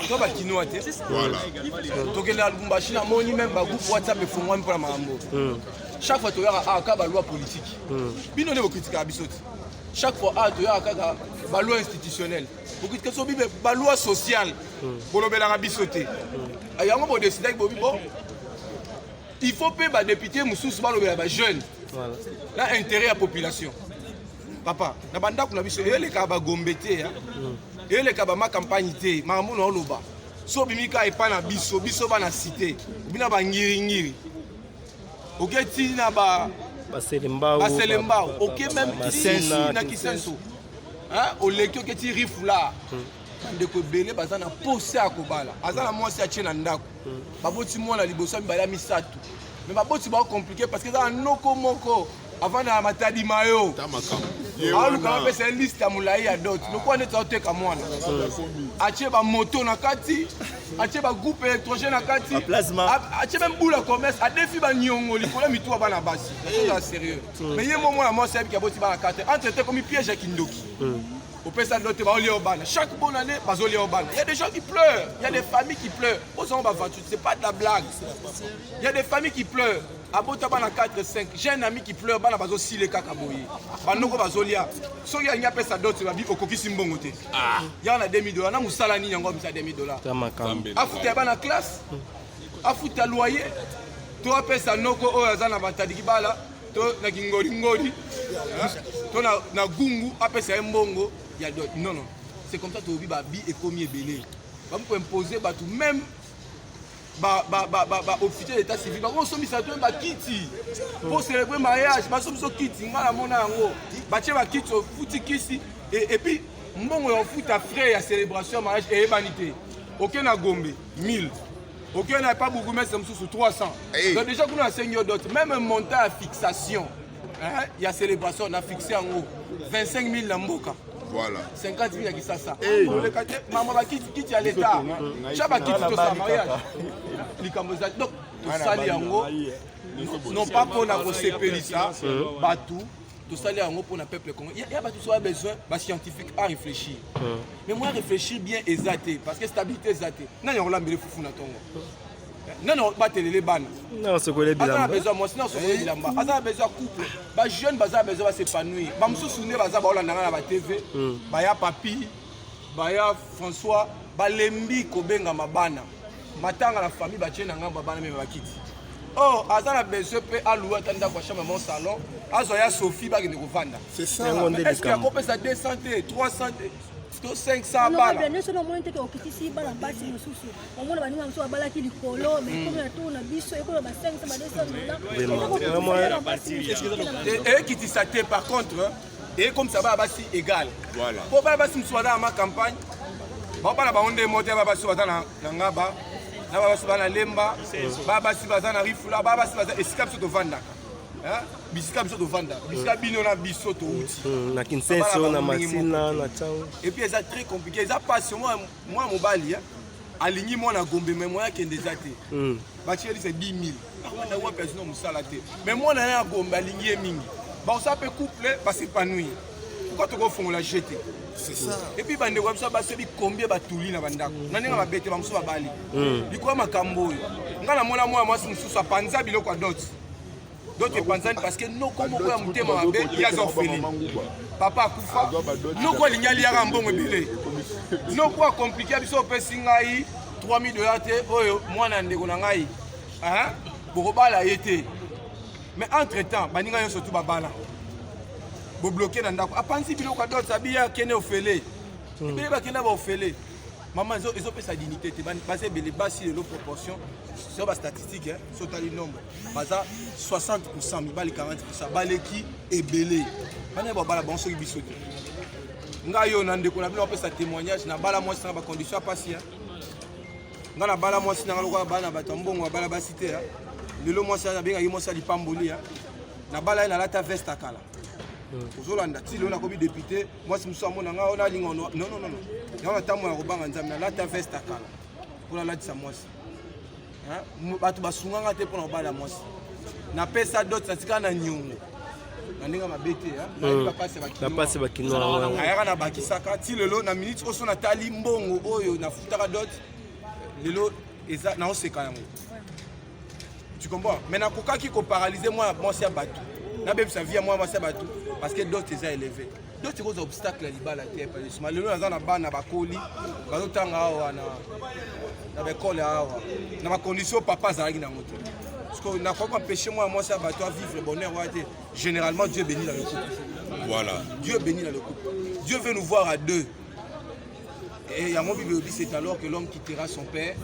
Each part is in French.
Toi, Kinoa, voilà. Donc, il y a une machine à monnaie, même un groupe WhatsApp, mais il faut moins pour la mambo. Chaque fois, tu as une loi politique. Bien, on est critique à Bissot. Chaque fois, tu as une loi institutionnelle. Beaucoup de questions, une loi sociale. Pour le bénin à Bissoté. Il y a un moment où il faut payer les députés, les jeunes. Là, intérêt à la population. Papa, na banda kuna biso ele ka ba gombete ya. Ele ka ba ma campagne te, ma mo no loba. So bimika epa na biso bana cité. Bina ba ngiri. OK ti na ba Baselembao. OK même ti na kisenso. Hein, o leki OK ti rifula. Ndeko belé baza na pose akobala. Aza na mwasi atie na ndako. Baboti mwana liboso mbala misatu. Mais baboti ba compliqué parce que za noko moko avant na matadi mayo. C'est une liste à moulaï à d'autres. Nous connaissons tout comme moi. Ache ba moto na kati, ache ba groupe électrogène na kati. Ache même boule à commerce, a défi ba nyongo, li kola mitou ba na basi. C'est sérieux. Mais yé moment la moi c'est qui a boti ba na kati. Entre comme piège à Kindoki. Au pesa de l'autre ba oli obana. Chaque bonne année ba oli obana. Il y a des gens qui pleurent, il y a des familles qui pleurent. Aux ba 28, c'est pas de la blague. Il y a des familles qui pleurent. Abota bana 4 5, j'ai un ami qui pleure bana bazo sile kaka boye. Banoko bazolia. So ya nya pesa d'autres ba bi okokisi mbongo te. Ya na $2000 na musala ni yango bisa $2000. Afuta bana classe. Afuta loyer. To pesa noko o azana batadiki bala. To na ngori. To na gungu apesa mbongo ya d'autres. Non. C'est comme ça to bi ba bi ekomi ebele. Ba mu ko imposer ba tout même officier d'état civil on somi ça tout ba kiti pour célébrer mariage ba somi so kiti ngala mona yango ba tie ba kiti futi kisi et puis mbongo on futa frais ya célébration mariage et banité aucun na Gombe 1000 aucun n'a pas beaucoup mais c'est sous 300 donc déjà qu'on a seigneur d'autres même un montant à fixation hein il y a célébration on a fixé en haut 25 000 na mboka. Voilà. 50 000 qui ça. Maman va quitter à l'État. Chaba quitte tout ça mariage. Donc tout ça yango non pas pour la ça, batou, tout ça yango pour le peuple congolais. Il y a pas tout ça besoin ba scientifique à réfléchir. Mais moi réfléchir bien exaté parce que stabilité exaté. Non on l'a mis foufou na tongo. Non, pas les bannes. Non, c'est quoi les bilans? On a besoin, moi, sinon, c'est les bilans. On a besoin de couple. Les jeunes, ils ont besoin de s'épanouir. Je me souviens, ils ont besoin de la TV. Il y a Papi, il y a François, il y a Lembi, Kobenga, Mabana. Maintenant, la famille, il y a Mabana, mais il y oh, ils ont besoin de louer mon salon. Ils ont Sophie, ils ont besoin. C'est ça. Est-ce qu'il y a un peu de 200, 300 500 balles. Nous sommes en train de se faire des bâtiments. On va nous faire des colo, mais comme on a biso, on a 500 et qui t'y par contre, et comme ça va basi égal. Voilà. Pour pas basi soit dans ma campagne. Bon pas la bande monter va basi dans ngaba. Na basi dans lemba, basi dans rifula, basi dans escape sur vanda. Bisika biso to vanda bisika bino na biso to uti na kinsenso na masina na tchao et puis c'est très compliqué ça passe moi mobali aligné moi na Gombe mais moi qui ndezate bacheli c'est 10 000 na wa personne musala te mais moi na Gombe aligné mingi ba ça peut coupler ba s'épanouir pourquoi tu refond la jeter c'est ça et puis bande comme ça ba sebi combien ba tuli na bandako na ninga ba bete ba muso ba bali biko makambo ngala mona moi mususu apanza biloko a d'autres. D'autres Panzani parce que nous comme on a monté ma bête il y a orphelin papa kufa nous quoi lignali ya mbongo bilé nous quoi compliqué biso pesi ngai $3000 te oyo mwana ndeko na ngai hein boko bala yete mais entre temps baninga yo surtout babala bo bloquer na ndako apanzi biloko d'autres sabia kene ofele bele ba kena ba ofele maman ils ont fait sa dignité basé belé basi de l'eau proportion sur la statistique hein sur le nombre basa 60% mi bali 40% baleki et belé bana ba bala bon so biso nga yo na ndeko na bilo pe sa témoignage na bala moi sans ba condition passer nga na bala moi sinanga lokwa bana bato mbongo bala basité hein lelo moi ça benga yo ça lipamboli hein na bala na lata veste akala Ozolanda ti lona kobi député moi si muso amona nga ona linga non ya na tamu ya kobanga nzambe na lata veste akala pour la lati sa moi hein bato basunga nga te pour na bala moi na pesa d'autres na tika na nyongo Nandinga mabete passe bakinoa ayaka na bakisaka ti lelo na minute oso na tali mbongo oyo na futaka dot lelo eza na oseka yango. Tu comprends? Mais na kokaki ko paralyser moi si bateau. Na bebisa vie moi si bateau parce que dot eza élevé. Dot c'est des obstacles à libala te pa lesma lelo na na bana bakoli bazotanga awa na bekole awa na ma condition papa zalaki na moto. Parce qu'on n'a pas empêché moi si bateau à vivre le bonheur. Généralement Dieu bénit dans le couple. Voilà. Dieu bénit dans le couple. Dieu veut nous voir à deux. Et il y a mon Bible c'est alors que l'homme quittera son père,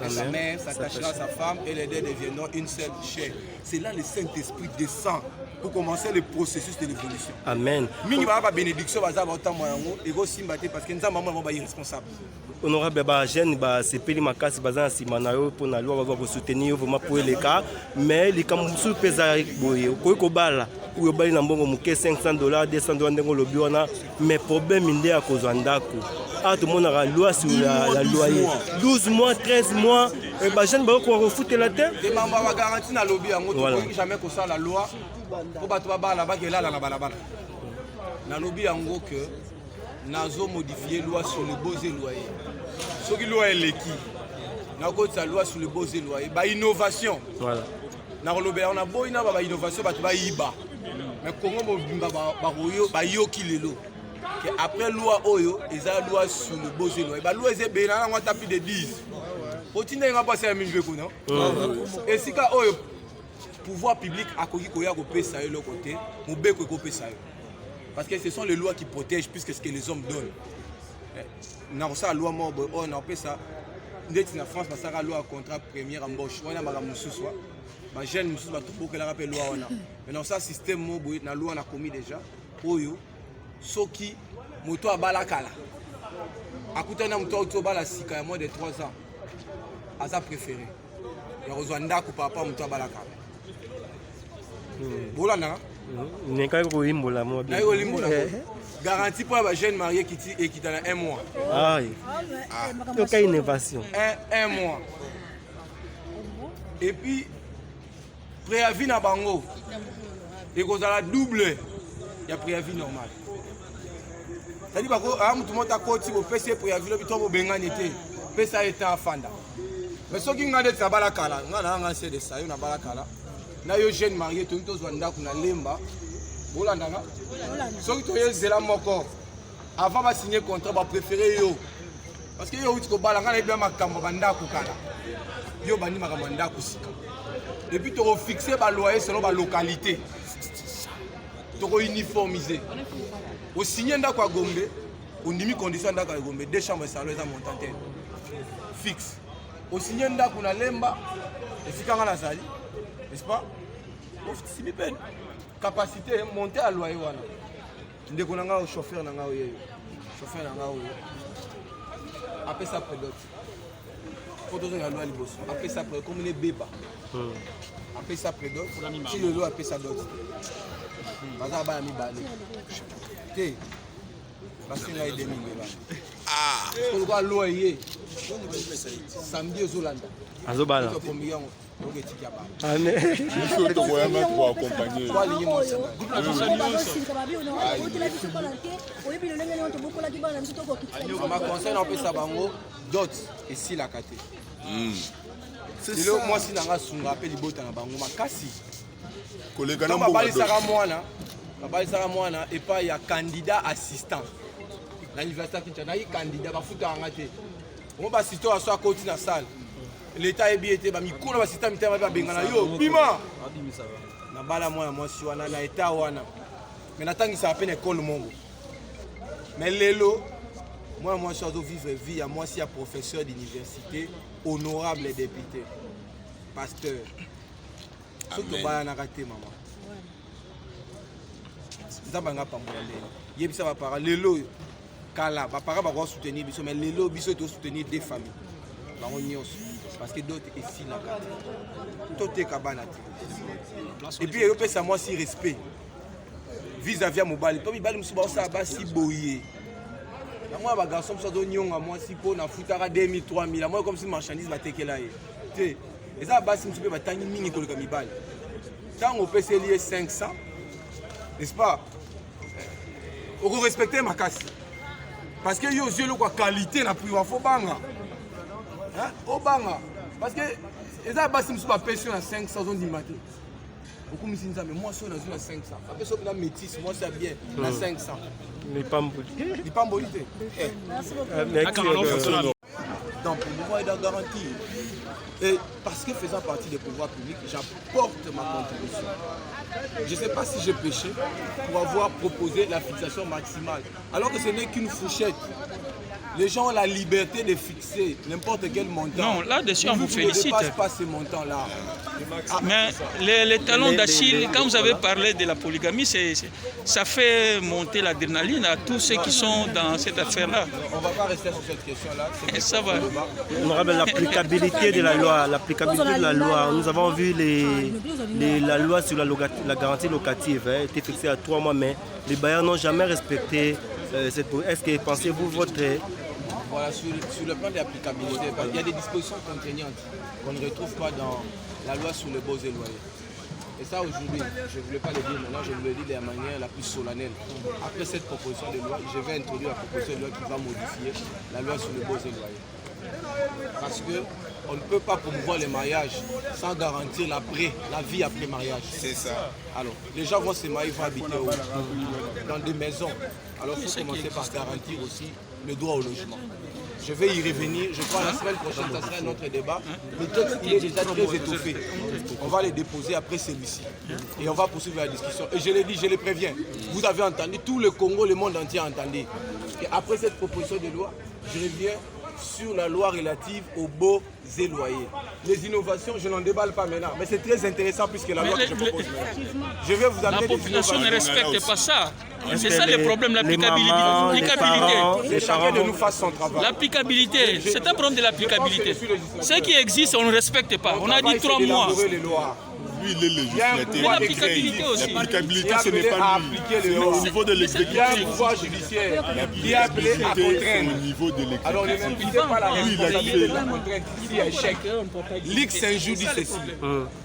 sa mère, s'attachera à sa femme et les deux deviendront une seule chair. C'est là le Saint-Esprit descend pour commencer le processus de l'évolution. Amen. Mingi ba bénédiction baza ba temps moyango ego simbaté parce que nzamba maman ba irresponsable. Honorable ba jeune ba sepeli makasi baza sima na yo pour na loi ba soutenir vraiment pour les cas mais les kamusu pesa boye ko bala ou bali na mbongo muke $500 $200 ndengo lobi wana mais problème inde à cause ndako. Ah, tout le monde a la loi sur la loyer. 12 mois, 13 mois, et bah, je ne vais pas refouler la terre. Les membres ont garanti dans le lobby, on ne jamais que ça la loi. Pour battre là-bas, il y a là, dans le lobby, en gros, que nous modifié la loi sur le beaux loyer. Ce qui est loi est l'équipe. Nous avons la loi sur le beaux loyer. Bah, innovation. Voilà. Dans le lobby, on a beau innovation, bah, IBA. Mais comment on yoki les lots. Après loi oyo, ils ont loi sur le beaux loyer. Bah, loi est bien, on a tapé de 10. Continue à passer à 1000 non? Et si ka oyo pouvoir public a koki koya ko pesa de l'autre côté, mon bec ko pesa. Parce que ce sont les lois qui protègent plus que ce que les hommes donnent. Dans ça loi mort on a pesa. Ndeti na France parce que la loi contrat première embauche. On a ba mususu. Ba jeune mususu ba tout que la rappel loi on a. Mais dans ça système mo na loi on a commis déjà. Oyo soki moto abalakala. Akutana moto otobala sika ya moins de 3 ans. Asa préféré. Ya rozwanda ko papa moto abalakala. Bolana. N'est pas pour imbola moi bien. Garantie pour les jeunes mariés qui dans 1 mois. Ah oui. Donc une innovation. 1 mois. Et puis préavis na bango. Et qu'on a la double. Il y a préavis normal. C'est-à-dire que tout le monde a côté au PC préavis le bito bengani té. Pesa était en fanda. Mais ce qui ngade ça balakala, ngana c'est de ça, yo na balakala. Na yo jeune marié to nto zwanda kuna lemba. Bolanda nga. Soki to yezela moko. Avant de signer contrat, ba préférer yo. Parce que yo utiko balanga na bien makambo banda kukala. Yo bani makamanda kusika. Et puis tu fixer ba loyer selon la localité. Tu uniformiser. Au signer ndako Gombe, on dimi condition ndako Gombe, 2 chambres salon za montante. Fixe. Au signer ndako na lemba, et fikanga na sali. N'est-ce pas? Si bien capacité monter à loyer wana. Ndeko na nga chauffeur na nga oyo. Chauffeur na nga oyo. Après ça prédote. Faut donner la loi liboso. Après ça prédote comme les bébés. Après ça prédote. Si le lot après ça dote. Baza ba mi balé. Té. Parce que là il demi bébé. Ah. Pour quoi loyer. Samedi aux Hollandais. Azobala. Il faut te voir pour accompagner. Ma conseil on peut sabango dot et si la kate. C'est ça. Moi si nanga sunga pe libota na bango makasi. Collègue na mbo. Babali saka mwana et pas il y a candidat assistant. Na université Kinshasa il candidat ba futa ngate. On va citer à soit côté na salle. L'État est bien été, mais quand on système va bengana yo bima. Na bala moi si wana na état wana. Mais n'attend ça à peine école mongo. Mais lelo moi je dois vivre vie à moi si à professeur d'université, honorable député, pasteur. Surtout bala na raté maman. Zabanga pambola lelo. Yebisa ba para lelo kala ba para ba soutenir biso mais lelo biso to soutenir des familles. Ba onyos. Parce que d'autres ici la carte. Tout est cabane. Et puis il y a moi si respect vis-à-vis à mon bal. Pas mi bal musuba ça ba si boyé. Moi ba garçon ça do nyonga moi si po na futara 2000 3000. Moi comme si marchandise ba tekela ye. Tu et ça ba si musuba ba tangi mingi ko le mi bal. Tant on peut se lier 500. n'est-ce pas? Vous respectez ma casse. Parce que yo yeux la qualité na priva faut banga. Hein? Au banga. Parce que les abassim sont pas payés à 500 du matin. Beaucoup me disent mais moi je suis à 500. Après ça on métis, moi c'est bien à 500. Mais pas mboli. Il pas mbolité. Donc pour pouvoir être garanti. Et parce que faisant partie des pouvoirs publics, j'apporte ma contribution. Je ne sais pas si j'ai péché pour avoir proposé la fixation maximale. Alors que ce n'est qu'une fourchette. Les gens ont la liberté de fixer n'importe quel montant. Non, là-dessus, on vous félicite. Ne dépasse pas ces montants-là. Mais les talons d'Achille, quand vous avez parlé de la polygamie, ça fait monter l'adrénaline à tous ceux qui sont dans cette affaire-là. On ne va pas rester sur cette question-là. Ça va. Honorable, l'applicabilité de la loi. L'applicabilité de la loi. Nous avons vu la loi sur la garantie locative a été fixée à 3 mois, mais les bailleurs n'ont jamais respecté cette. Est-ce que pensez-vous votre... Voilà, sur le plan de l'applicabilité, il y a des dispositions contraignantes qu'on ne retrouve pas dans la loi sur les baux et loyers. Et ça, aujourd'hui, je ne voulais pas le dire maintenant, je vous le dis de la manière la plus solennelle. Après cette proposition de loi, je vais introduire la proposition de loi qui va modifier la loi sur les baux et loyers. Parce qu'on ne peut pas promouvoir les mariages sans garantir la vie après mariage. C'est ça. Alors, les gens vont se marier, vont habiter dans des maisons. Alors, il faut commencer par garantir aussi le droit au logement. Je vais y revenir, je crois la semaine prochaine, ça sera un autre débat. Le texte il est déjà très étoffé. On va les déposer après celui-ci. Et on va poursuivre la discussion. Et je l'ai dit, je les préviens. Vous avez entendu, tout le Congo, le monde entier a entendu. Et après cette proposition de loi, je reviens sur la loi relative aux baux et loyers. Les innovations, je n'en déballe pas maintenant, mais c'est très intéressant puisque la loi que je propose maintenant. Je vais vous amener la population ne respecte pas ça. C'est ça le problème, l'applicabilité. C'est chacun de nous fasse son travail. L'applicabilité, c'est un problème de l'applicabilité. Ce qui existe, on ne respecte pas. On a dit 3 mois. Lui, il est législateur. L'applicabilité aussi. L'applicabilité, ce n'est pas lui. C'est au niveau de l'exécutif. Il y a un pouvoir judiciaire qui est appelé à contraindre. Au niveau de l'exécutif. Alors ne m'impliquez pas la responsabilité de la contrainte ici à échec. L'X Saint-Jour dit ceci.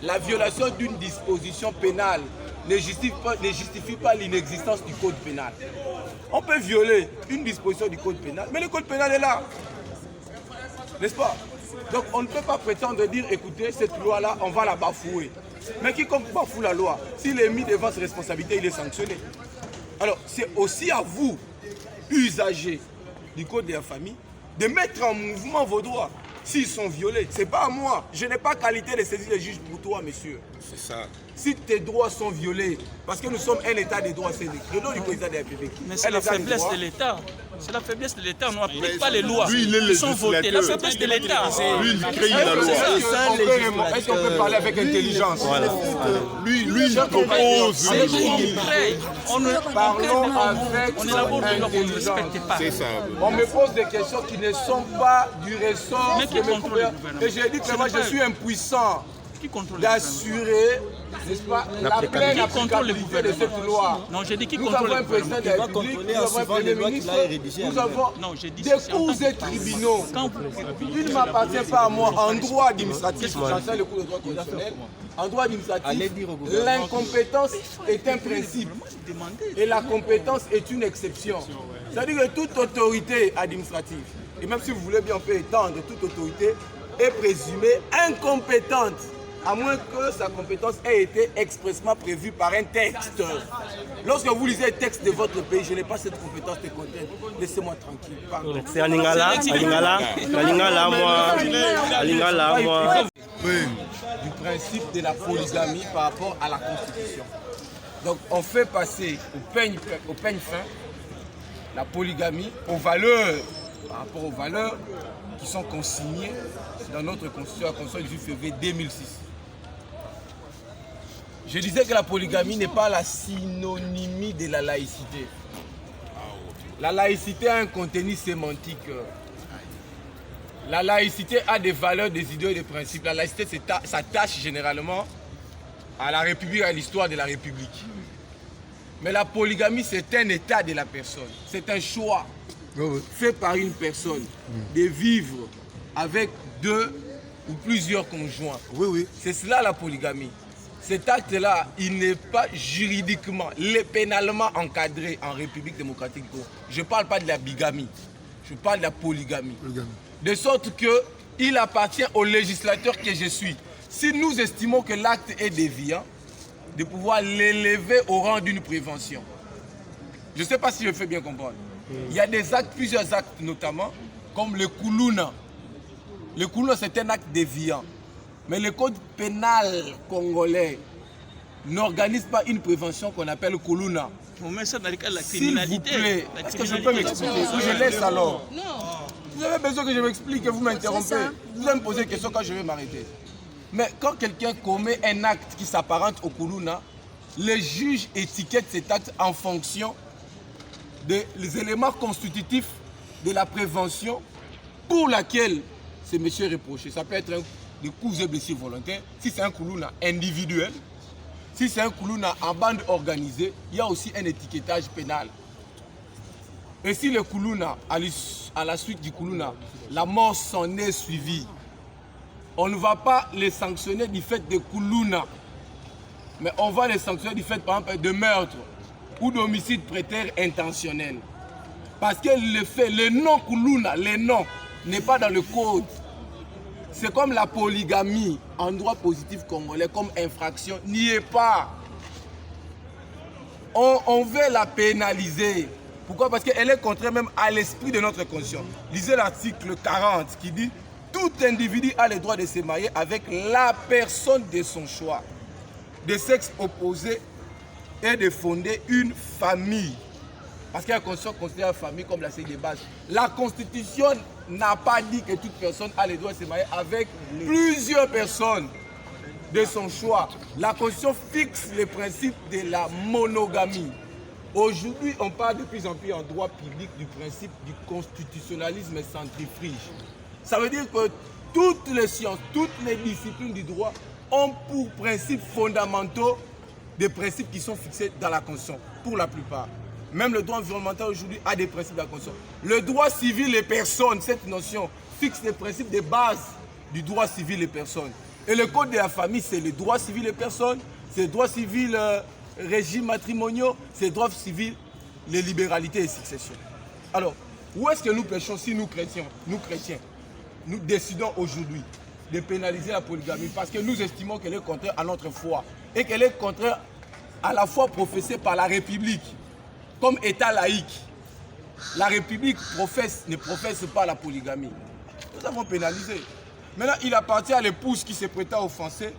La violation d'une disposition pénale ne justifie pas l'inexistence du code pénal. On peut violer une disposition du code pénal, mais le code pénal est là. N'est-ce pas? Donc on ne peut pas prétendre dire, écoutez, cette loi-là, on va la bafouer. Mais quiconque bafoue la loi, s'il est mis devant ses responsabilités, il est sanctionné. Alors c'est aussi à vous, usagers du code de la famille, de mettre en mouvement vos droits. S'ils sont violés, ce n'est pas à moi. Je n'ai pas qualité de saisir les juges pour toi, monsieur. C'est ça. Si tes droits sont violés, parce que nous sommes un état des droits, c'est le credo du président de la République. Mais c'est la faiblesse de l'État. C'est la faiblesse de l'État. On n'applique pas les lois lui, il est qui sont votées. La faiblesse de l'État. Lui, il crée la loi. Est-ce qu'on peut parler avec intelligence? Lui, il propose. Parlons avec intelligence. C'est ça. On me pose des questions qui ne sont pas du ressort de mes couverts. Et j'ai dit que moi, je suis impuissant d'assurer, n'est-ce pas, la pleine applicabilité de cette loi. Non, j'ai dit qui nous contrôle avons un président de la République, nous avons un premier ministre, nous avons des cours et tribunaux. Il ne m'appartient pas à moi en droit administratif, j'enseigne le cours de droit constitutionnel. En droit administratif, l'incompétence est un principe et la compétence est une exception. C'est-à-dire que toute autorité administrative, et même si vous voulez bien, on peut étendre, toute autorité est présumée incompétente, à moins que sa compétence ait été expressément prévue par un texte. Lorsque vous lisez le texte de votre pays, je n'ai pas cette compétence de contrainte. Laissez-moi tranquille. C'est à Lingala, moi. Du principe de la polygamie par rapport à la Constitution. Donc on fait passer au peigne fin la polygamie aux valeurs, par rapport aux valeurs qui sont consignées dans notre Constitution, la Constitution du 18 février 2006. Je disais que la polygamie n'est pas la synonymie de la laïcité. La laïcité a un contenu sémantique. La laïcité a des valeurs, des idées et des principes. La laïcité s'attache généralement à la République, à l'histoire de la République. Mais la polygamie, c'est un état de la personne. C'est un choix fait par une personne de vivre avec 2 ou plusieurs conjoints. C'est cela la polygamie. cet acte-là, il n'est pas juridiquement, pénalement encadré en République démocratique du Congo. Je ne parle pas de la bigamie, je parle de la polygamie. De sorte qu'il appartient au législateur que je suis. Si nous estimons que l'acte est déviant, de pouvoir l'élever au rang d'une prévention. Je ne sais pas si je fais bien comprendre. Il y a des actes, plusieurs actes notamment, comme le Koulouna. Le Koulouna, c'est un acte déviant. Mais le code pénal congolais n'organise pas une prévention qu'on appelle Koulouna. On met ça dans le cas de la S'il vous criminalité. plaît, est-ce que je peux m'expliquer ou je laisse alors? Non. Vous avez besoin que je m'explique et vous m'interrompez. Vous allez me poser des questions quand je vais m'arrêter. Mais quand quelqu'un commet un acte qui s'apparente au Koulouna, les juges étiquettent cet acte en fonction des éléments constitutifs de la prévention pour laquelle ce monsieur est reproché. Ça peut être des coups et blessures volontaires. Si c'est un Koulouna individuel, si c'est un Koulouna en bande organisée, il y a aussi un étiquetage pénal. Et si le Koulouna, à la suite du Koulouna, la mort s'en est suivie, on ne va pas les sanctionner du fait de Koulouna, mais on va les sanctionner du fait, par exemple, de meurtre ou d'homicide prétère intentionnel. Parce que le fait, le nom Koulouna, le nom n'est pas dans le code. C'est comme la polygamie en droit positif congolais, comme infraction, n'y est pas. On veut la pénaliser. Pourquoi? Parce qu'elle est contraire même à l'esprit de notre conscience. Lisez l'article 40 qui dit « Tout individu a le droit de se marier avec la personne de son choix, de sexe opposé et de fonder une famille. » Parce que la Constitution considère la famille comme la série de base. La Constitution n'a pas dit que toute personne a le droit de se marier avec plusieurs personnes de son choix. La Constitution fixe le principe de la monogamie. Aujourd'hui, on parle de plus en plus en droit public du principe du constitutionnalisme centrifugé. Ça veut dire que toutes les sciences, toutes les disciplines du droit ont pour principes fondamentaux des principes qui sont fixés dans la Constitution, pour la plupart. Même le droit environnemental aujourd'hui a des principes de la Constitution. Le droit civil des personnes, cette notion, fixe les principes de base du droit civil des personnes. Et le code de la famille, c'est le droit civil des personnes, c'est le droit civil régime matrimoniaux, c'est le droit civil, les libéralités et successions. Alors, où est-ce que nous péchons si nous chrétiens, nous décidons aujourd'hui de pénaliser la polygamie parce que nous estimons qu'elle est contraire à notre foi et qu'elle est contraire à la foi professée par la République comme État laïque. La République ne professe pas la polygamie. Nous avons pénalisé. Maintenant, il appartient à l'épouse qui se prétend offensée,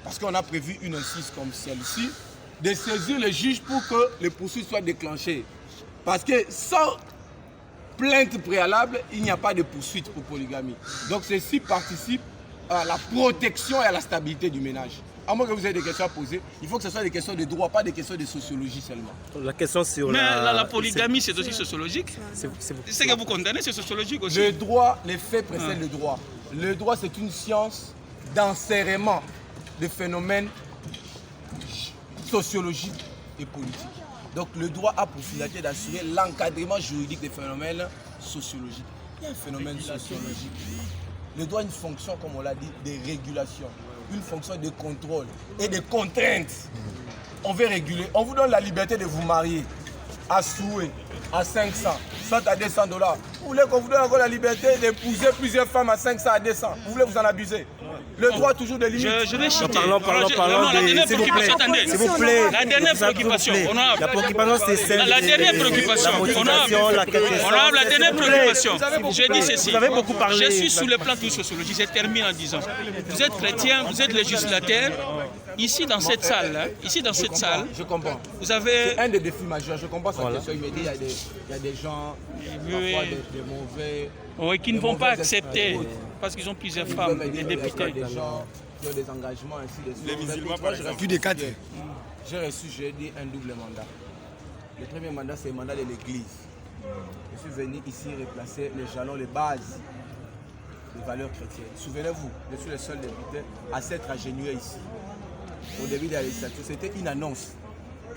parce qu'on a prévu une incise comme celle-ci, de saisir le juge pour que les poursuites soient déclenchées. Parce que sans plainte préalable, il n'y a pas de poursuite pour polygamie. Donc ceci participe à la protection et à la stabilité du ménage. À moins que vous ayez des questions à poser, il faut que ce soit des questions de droit, pas des questions de sociologie seulement. La question sur mais la polygamie, c'est aussi sociologique. C'est que vous condamnez, c'est sociologique aussi. Le droit, les faits précèdent le droit. Le droit, c'est une science d'enserrement des phénomènes sociologiques et politiques. Donc le droit a pour finalité d'assurer l'encadrement juridique des phénomènes sociologiques. Il y a un phénomène sociologique. Le droit a une fonction, comme on l'a dit, de régulation, une fonction de contrôle et de contrainte. On veut réguler. On vous donne la liberté de vous marier à souhait, à 500, 100 à 200 dollars. Vous voulez qu'on vous donne encore la liberté d'épouser plusieurs femmes à 500 à 200. Vous voulez vous en abuser. Le droit toujours de limite. Je vais citer. Parlons s'il vous plaît. La dernière préoccupation, la préoccupation, c'est celle la dernière préoccupation, honorable, la dernière préoccupation, je dis ceci, vous avez beaucoup parlé. Je suis sous le plan de sociologie, je termine en disant, vous êtes chrétien, vous êtes législateur, ici dans cette salle, Je comprends. vous avez... C'est un des défis majeurs, je comprends cette question. Il me dit, il y a des gens, parfois des mauvais... Oui, qui ne vont pas accepter, parce qu'ils ont plusieurs femmes, des députés. Des gens qui ont des engagements, ainsi de suite. Les musulmans, par exemple. Plus de 4. J'ai reçu, j'ai dit, un double mandat. Le premier mandat, c'est le mandat de l'Église. Je suis venu ici replacer les jalons, les bases des valeurs chrétiennes. Souvenez-vous, je suis le seul député à s'être agenouillé ici. Au début de la législature, c'était une annonce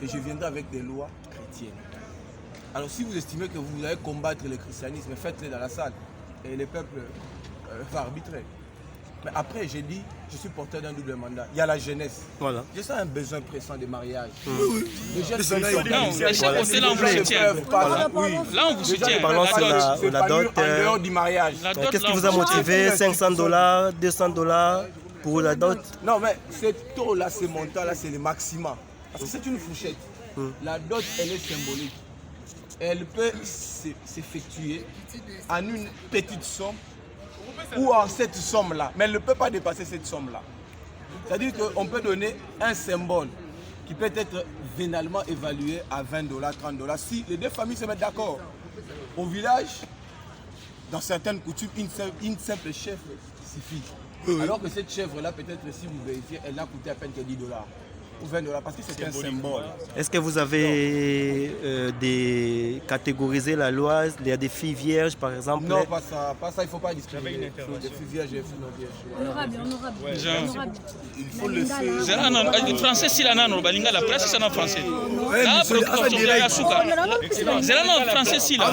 que je viendrai avec des lois chrétiennes. Alors si vous estimez que vous allez combattre le christianisme, faites-le dans la salle et le peuple va arbitrer. Mais après, j'ai dit, je suis porteur d'un double mandat. Il y a la jeunesse. Voilà. J'ai ça un besoin pressant de mariage. Les jeunes Non, mais chaque côté, là, on vous soutient. Oui. Là, on vous soutient. Parlons sur la dot. En dehors du mariage. La dot, Qu'est-ce là, qui on vous a soutient. motivé? 500 $, 200 $ pour la dot? Non, mais ce taux-là, ce montant-là, c'est le maximum. Parce que c'est une fourchette. La dot, elle est symbolique. Elle peut s'effectuer en une petite somme ou en cette somme-là. Mais elle ne peut pas dépasser cette somme-là. C'est-à-dire qu'on peut donner un symbole qui peut être vénalement évalué à 20 $, 30 $ si les deux familles se mettent d'accord. Au village, dans certaines coutumes, une simple chèvre suffit. Alors que cette chèvre-là, peut-être si vous vérifiez, elle n'a coûté à peine que 10 $ ou 20 $ parce que c'est un symbole. Est-ce que vous avez catégorisé la loi? Il y a des filles vierges, par exemple? Non, pas ça, il ne faut pas discriminer. Des filles vierges et des filles non vierges. Honorable. Il faut laisser. Français, si la nano, balinga la presse, c'est en français. Là, c'est là, non, français, si là.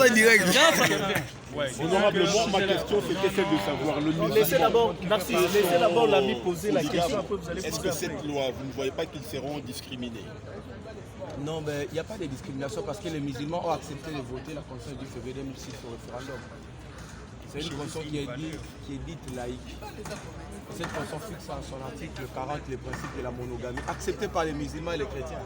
Honorablement, ma question c'était celle de savoir le musulman. Laissez d'abord l'ami poser la question. Est-ce que cette loi, vous ne voyez pas qu'ils seront discriminés? Non, mais il n'y a pas de discrimination parce que les musulmans ont accepté de voter la Constitution du février 2006 au référendum. C'est une constitution qui est dite laïque. Cette constitution fixe en son article 40 les principes de la monogamie, acceptés par les musulmans et les chrétiens.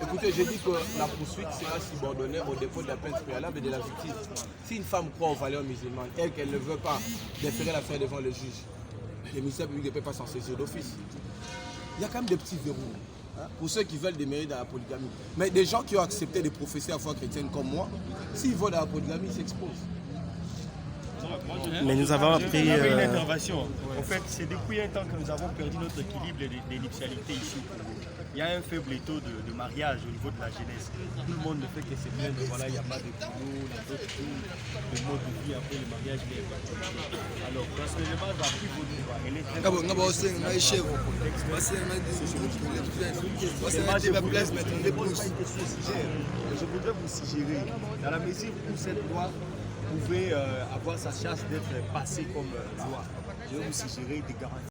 Écoutez, j'ai dit que la poursuite sera subordonnée au dépôt de la peine préalable et de la victime. Si une femme croit aux valeurs musulmanes et qu'elle ne veut pas déférer l'affaire devant le juge, les ministères publics ne peuvent pas s'en saisir d'office. Il y a quand même des petits verrous pour ceux qui veulent demeurer dans la polygamie. Mais des gens qui ont accepté de professer la foi chrétienne comme moi, s'ils vont dans la polygamie, ils s'exposent. Mais nous avons appris... une intervention. En fait, c'est depuis un temps que nous avons perdu notre équilibre des nuptialités ici au Congo. Il y a un faible taux de mariage au niveau de la jeunesse. Tout le monde ne fait que se plaindre, voilà, il n'y a pas de boulot, les autres choses, le mode de vie après le mariage n'est pas possible. Alors, personnellement, j'ai appris votre voix. Elle est très je voudrais vous suggérer, dans la mesure où cette loi pouvait avoir sa chance d'être passée comme loi, je vais vous suggérer de garantir